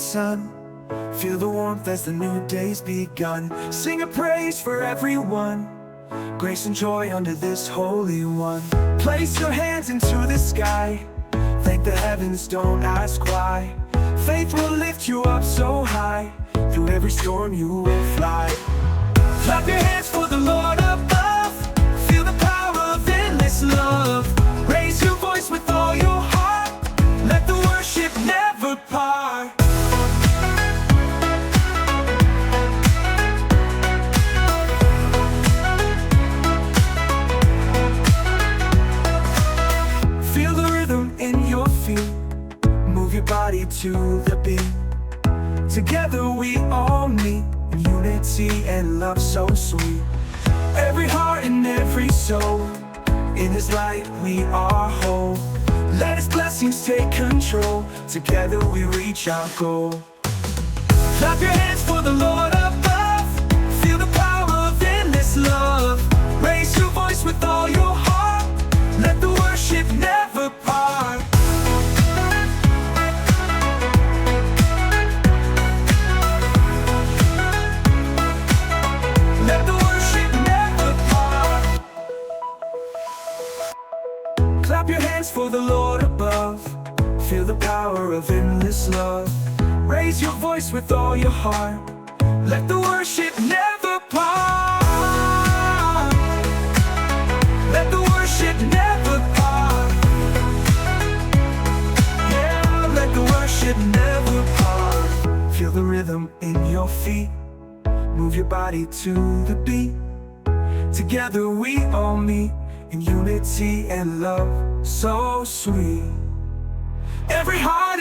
sun. Feel the warmth as the new day's begun. Sing a praise for everyone, grace and joy under this holy one. Place your hands into the sky, thank the heavens, don't ask why. Faith will lift you up so high, through every storm you will fly. Clap your hands for the Lord above, feel the power of endless love. Raise your voice with all your heart, let the worship never part. Feel the rhythm in your feet, move your body to the beat. Together we all meet in unity and love so sweet. Every heart and every soul, in His light we are whole. Let His blessings take control, together we reach our goal. Clap your hands for the Lord above, feel the power of endless love. Raise your voice with all your heart, let the worship never part. Let the worship never part. Clap your hands for the Lord above, feel the power of endless love. Raise your voice with all your heart, let the worship never part. Let the worship never part. Yeah, let the worship never part. Feel the rhythm in your feet, move your body to the beat. Together we all meet in unity and love so sweet. Every heart